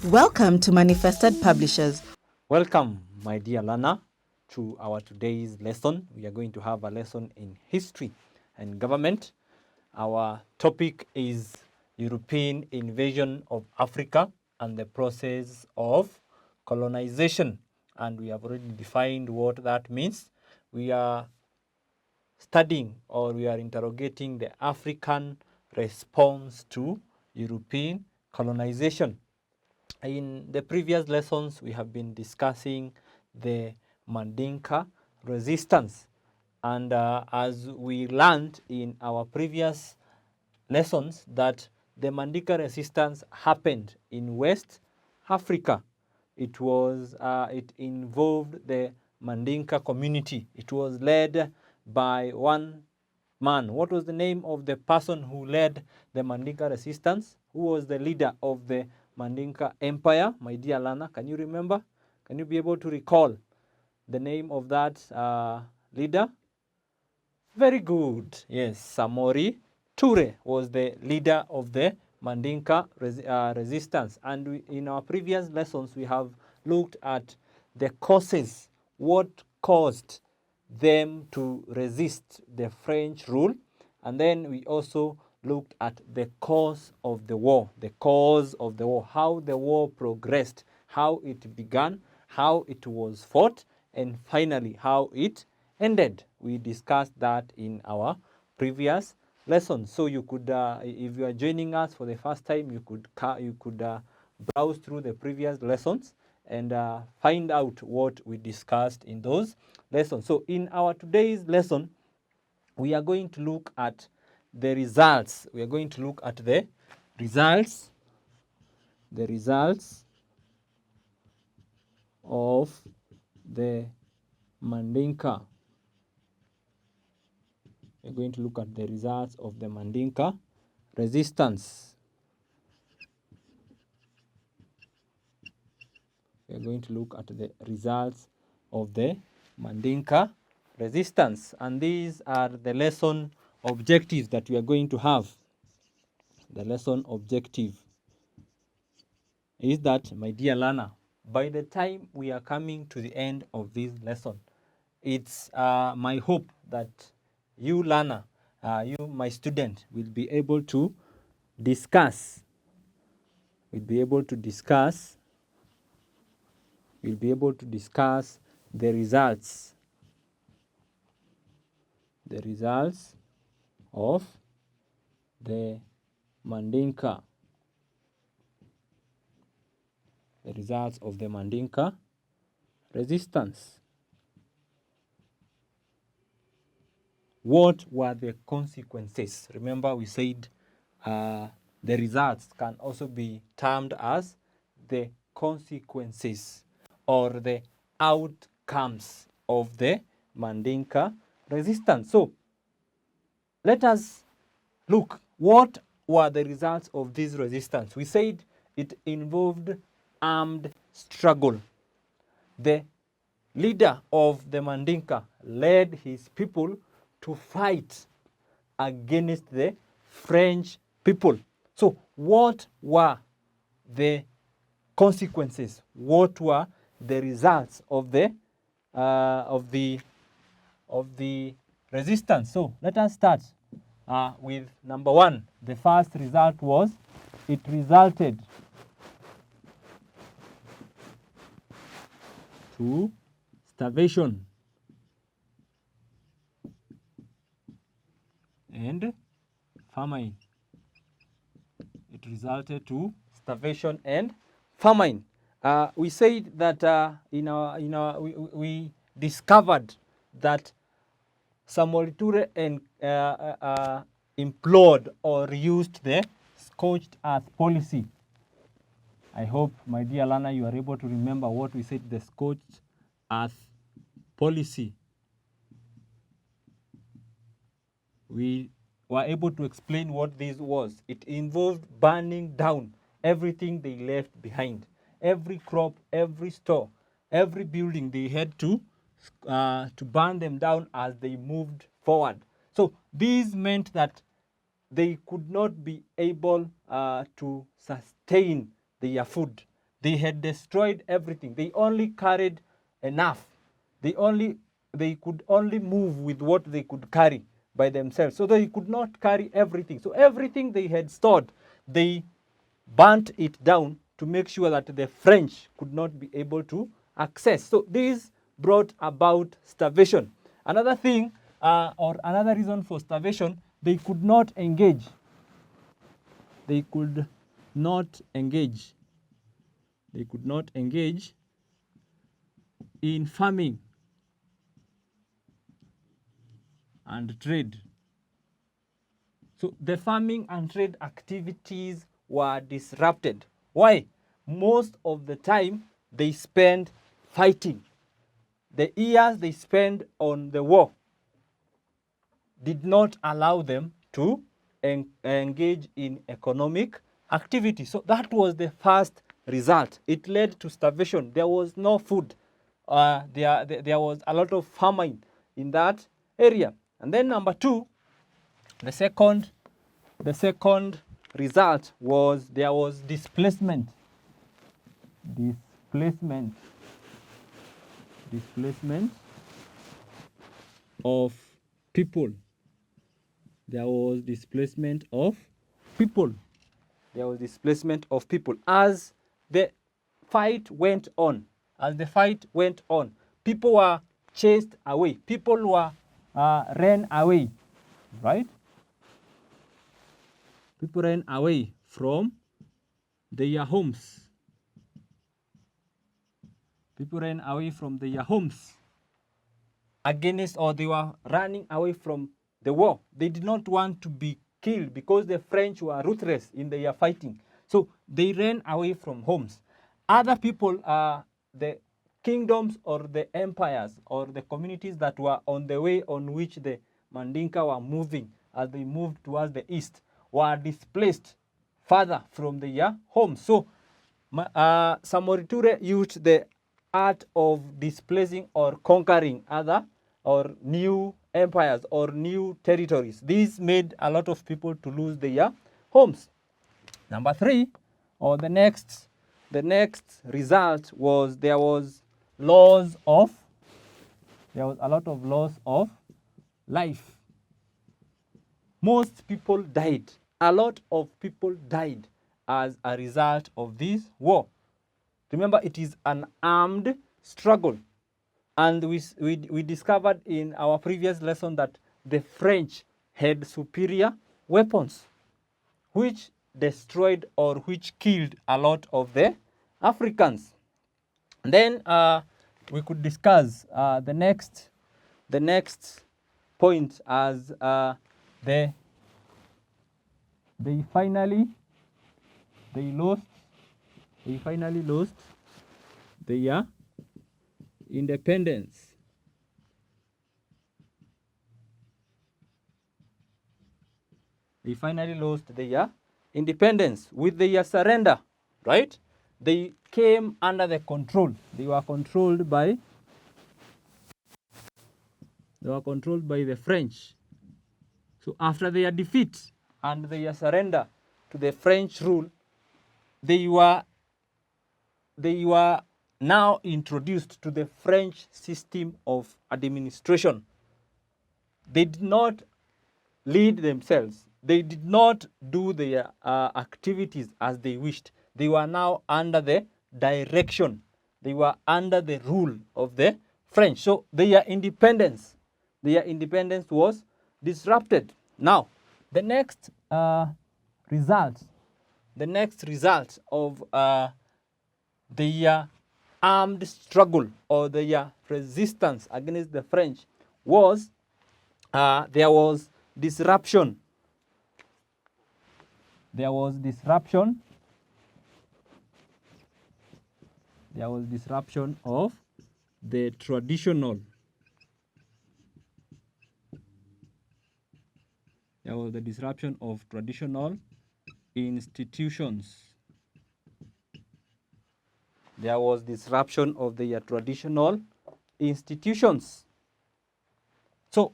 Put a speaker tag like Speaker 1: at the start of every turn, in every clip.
Speaker 1: Welcome to Manifested Publishers.
Speaker 2: Welcome, my dear learner, to our today's lesson. We are going to have a lesson in history and government. Our topic is European invasion of Africa and the process of colonization. And we have already defined what that means. We are studying or we are interrogating the African response to European colonization. In the previous lessons, we have been discussing the Mandinka resistance. And as we learned in our previous lessons, that the Mandinka resistance happened in West Africa. It involved the Mandinka community. It was led by one man. What was the name of the person who led the Mandinka resistance? Who was the leader of the Mandinka Empire? My dear Lana, can you remember? Can you be able to recall the name of that leader? Very good. Yes, Samori Ture was the leader of the Mandinka resistance. And in our previous lessons, we have looked at the causes, what caused them to resist the French rule. And then we also looked at the cause of the war, how the war progressed, how it began, how it was fought, and finally how it ended. We discussed that in our previous lesson. So you could, if you are joining us for the first time, you could browse through the previous lessons and find out what we discussed in those lessons. So in our today's lesson, we are going to look at the results. We are going to look at the results of the Mandinka. We're going to look at the results of the Mandinka resistance. We're going to look at the results of the Mandinka resistance. And these are the lesson objectives that we are going to have. The lesson objective is that, my dear learner, by the time we are coming to the end of this lesson, it's my hope that you learner, you my student, will be able to discuss the results of the Mandinka resistance. What were the consequences? Remember, we said the results can also be termed as the consequences or the outcomes of the Mandinka resistance. So let us look, what were the results of this resistance? We said it involved armed struggle. The leader of the Mandinka led his people to fight against the French people. So what were the consequences? What were the results of the resistance? So let us start with number one. The first result was it resulted to starvation and famine. It resulted to starvation and famine. We said that we discovered that Samuel Ture employed or used the scorched earth policy. I hope, my dear Lana, you are able to remember what we said, the scorched earth policy. We were able to explain what this was. It involved burning down everything they left behind. Every crop, every store, every building, they had to burn them down as they moved forward. So this meant that they could not be able to sustain their food. They had destroyed everything. They only carried enough. They could only move with what they could carry by themselves. So they could not carry everything. So everything they had stored, they burnt it down to make sure that the French could not be able to access. So this brought about starvation. Another thing, or another reason for starvation, they could not engage. They could not engage. They could not engage in farming and trade. So the farming and trade activities were disrupted. Why? Most of the time they spend fighting. The years they spend on the war did not allow them to engage in economic activity. So that was the first result. It led to starvation. There was no food. There was a lot of famine in that area. And then number two, the second result was there was displacement. Displacement of people. There was displacement of people. There was displacement of people. As the fight went on, people were chased away. People were ran away, right? People ran away from their homes. People ran away from their homes against, or they were running away from the war. They did not want to be killed because the French were ruthless in their fighting. So they ran away from homes. Other people, the kingdoms or the empires or the communities that were on the way on which the Mandinka were moving as they moved towards the east, were displaced further from their homes. So Samori Toure used the art of displacing or conquering other or new empires or new territories. This made a lot of people to lose their homes. Number three, or the next result was there was a lot of loss of life. Most people died. A lot of people died as a result of this war. Remember, it is an armed struggle. And we discovered in our previous lesson that the French had superior weapons, which destroyed or which killed a lot of the Africans. And then we could discuss the next point as they finally lost their independence. They finally lost their independence with their surrender, right? They came under the control. They were controlled by the French. So after their defeat and their surrender to the French rule, they were now introduced to the French system of administration. They did not lead themselves. They did not do their activities as they wished. They were now under the direction. They were under the rule of the French. So their independence was disrupted. Now, the next result of their armed struggle or their resistance against the French was there was disruption. There was disruption of the traditional. There was the disruption of traditional institutions. There was disruption of the traditional institutions. So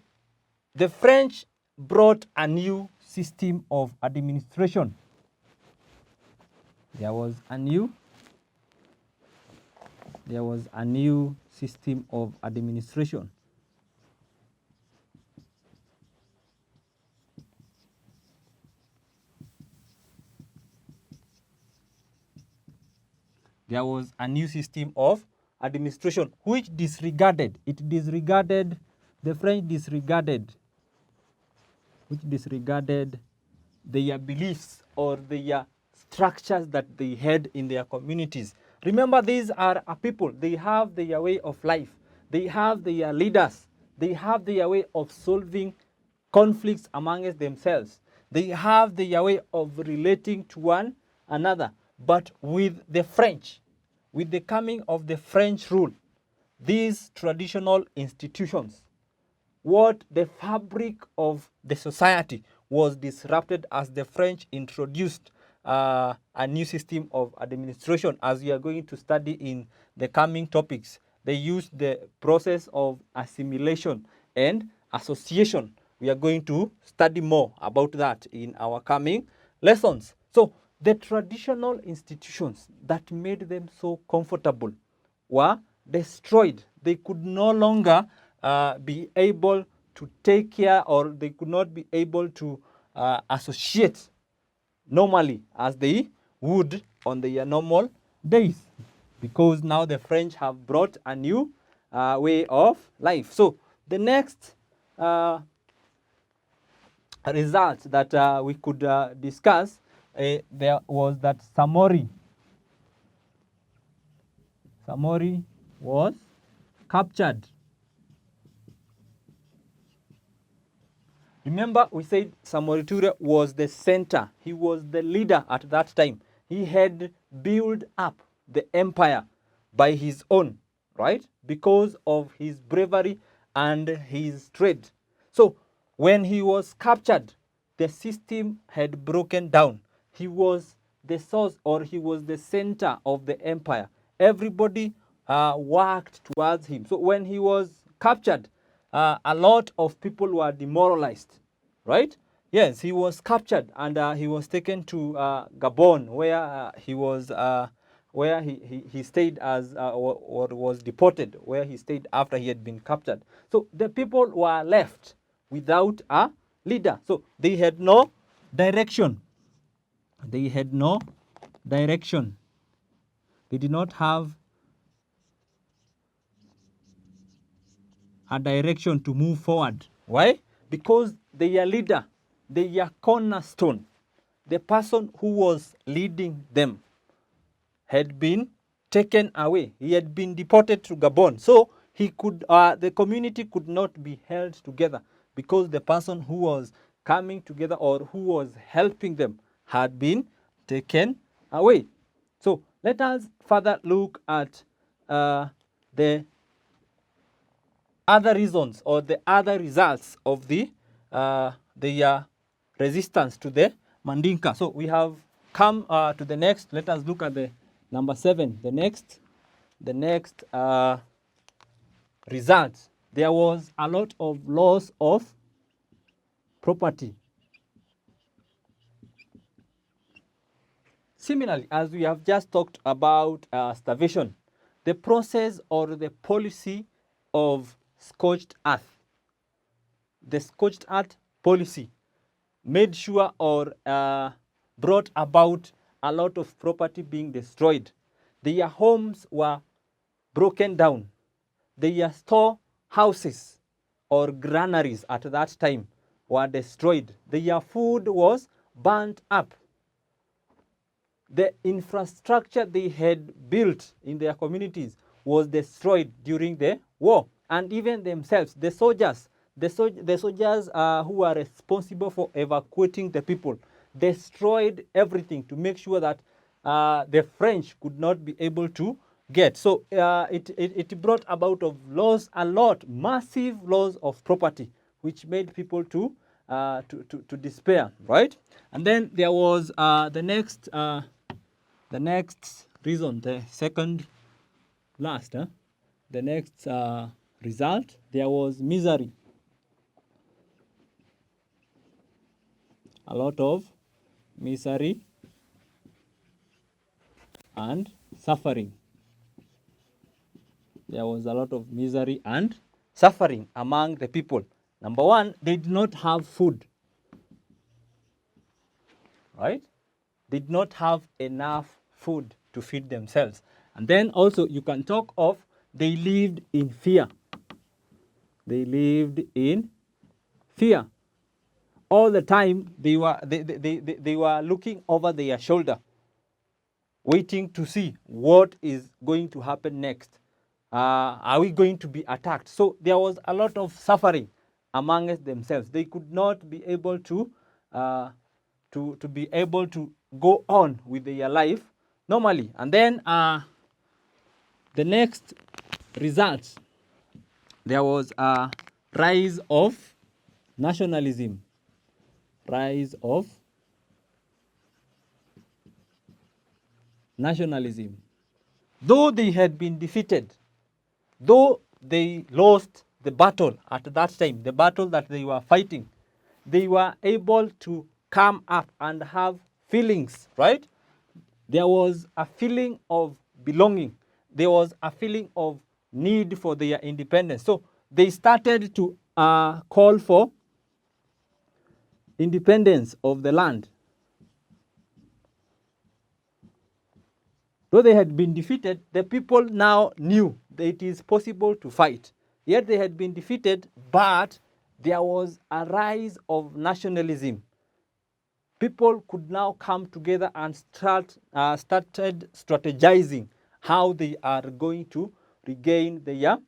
Speaker 2: the French brought a new system of administration. There was a new there was a new system of administration. There was a new system of administration which disregarded, the French disregarded their beliefs or their structures that they had in their communities. Remember, these are a people. They have their way of life. They have their leaders. They have their way of solving conflicts amongst themselves. They have their way of relating to one another. But with the French, with the coming of the French rule, these traditional institutions, what the fabric of the society was disrupted as the French introduced a new system of administration, as we are going to study in the coming topics. They used the process of assimilation and association. We are going to study more about that in our coming lessons. So the traditional institutions that made them so comfortable were destroyed. They could no longer be able to take care, or they could not be able to associate normally as they would on their normal days, because now the French have brought a new way of life. So the next result that we could discuss there was that Samori was captured. Remember, we said Samori Ture was the center. He was the leader at that time. He had built up the empire by his own, right? Because of his bravery and his trade. So when he was captured, the system had broken down. He was the source, or he was the center of the empire. Everybody worked towards him. So when he was captured, a lot of people were demoralized, right? Yes, he was captured and he was taken to Gabon, where he stayed as or was deported, where he stayed after he had been captured. So the people were left without a leader. So they had no direction. They had no direction. They did not have a direction to move forward. Why? Because their leader, their cornerstone, the person who was leading them, had been taken away. He had been deported to Gabon. So the community could not be held together, because the person who was coming together or who was helping them had been taken away. So let us further look at the other reasons or the other results of the resistance to the Mandinka. So we have come to the next. Let us look at the number 7. The next result. There was a lot of loss of property. Similarly, as we have just talked about starvation, the process or the policy of scorched earth, the scorched earth policy made sure or brought about a lot of property being destroyed. Their homes were broken down. Their storehouses or granaries at that time were destroyed. Their food was burnt up. The infrastructure they had built in their communities was destroyed during the war. And even themselves, the soldiers who were responsible for evacuating the people, destroyed everything to make sure that the French could not be able to get. So it brought about of loss, massive loss of property, which made people to despair, right? And then there was the next reason, the second last, the next result, there was misery. A lot of misery, and suffering. There was a lot of misery and suffering among the people. Number one, they did not have food, right? They did not have enough food to feed themselves. And then also you can talk of they lived in fear. They lived in fear. All the time they were looking over their shoulder, waiting to see what is going to happen next. Are we going to be attacked? So there was a lot of suffering amongst themselves. They could not be able to be able to go on with their life normally. And then the next result, there was a rise of nationalism. Rise of nationalism. Though they had been defeated, though they lost the battle at that time, the battle that they were fighting, they were able to come up and have feelings, right? There was a feeling of belonging. There was a feeling of need for their independence. So they started to call for independence of the land. Though they had been defeated, the people now knew that it is possible to fight. Yet they had been defeated, but there was a rise of nationalism. People could now come together and started strategizing how they are going to regain their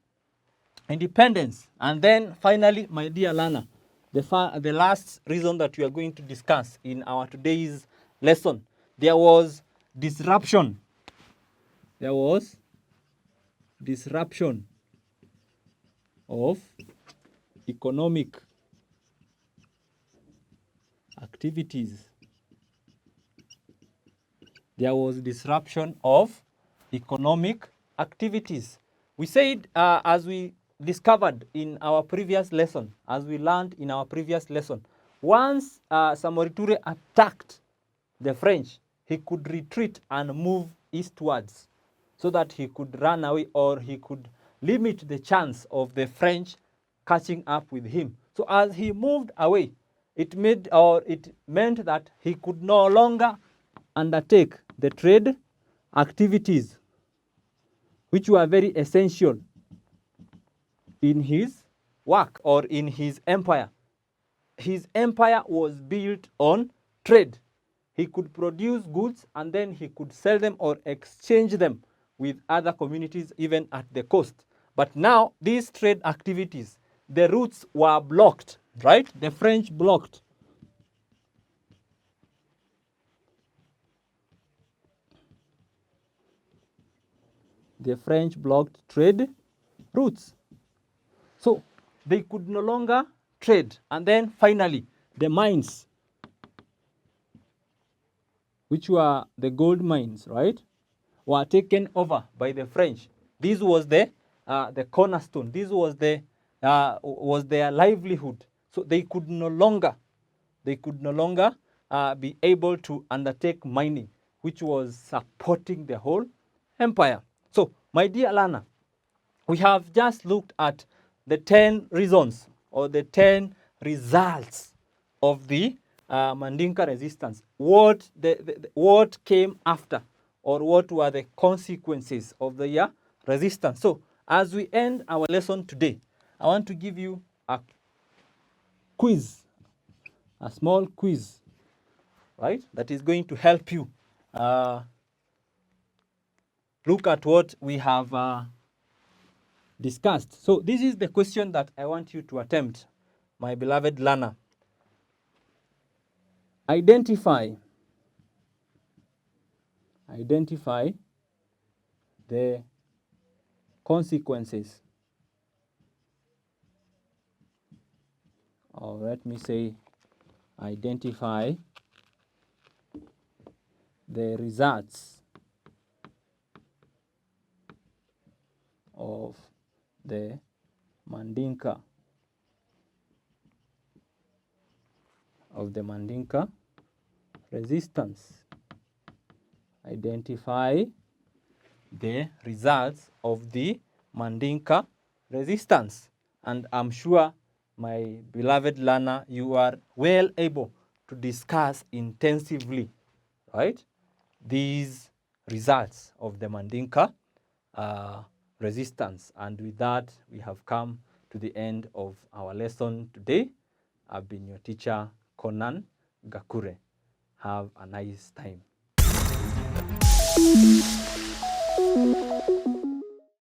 Speaker 2: independence. And then finally, my dear Lana, the last reason that we are going to discuss in our today's lesson, there was disruption. There was disruption of economic activities. There was disruption of economic activities. We said, as we discovered in our previous lesson, as we learned in our previous lesson, once Samori Toure attacked the French, he could retreat and move eastwards so that he could run away, or he could limit the chance of the French catching up with him. So as he moved away, it meant that he could no longer undertake the trade activities which were very essential in his work or in his empire. His empire was built on trade. He could produce goods and then he could sell them or exchange them with other communities even at the coast. But now these trade activities, the routes were blocked, right? The French blocked. The French blocked trade routes. So they could no longer trade. And then finally, the mines, which were the gold mines, right, were taken over by the French. This was the cornerstone. This was their livelihood. So they could no longer be able to undertake mining, which was supporting the whole empire. So, my dear Lana, we have just looked at the 10 reasons or the 10 results of the Mandinka resistance. What came after, or what were the consequences of the resistance? So, as we end our lesson today, I want to give you a quiz, a small quiz, right, that is going to help you look at what we have discussed. So this is the question that I want you to attempt, my beloved learner. Identify the consequences, or let me say, identify the results of the Mandinka resistance. Identify the results of the Mandinka resistance. And I'm sure, my beloved learner, you are well able to discuss intensively, right, these results of the Mandinka resistance. And with that, we have come to the end of our lesson today. I've been your teacher, Conan Gakure. Have a nice time.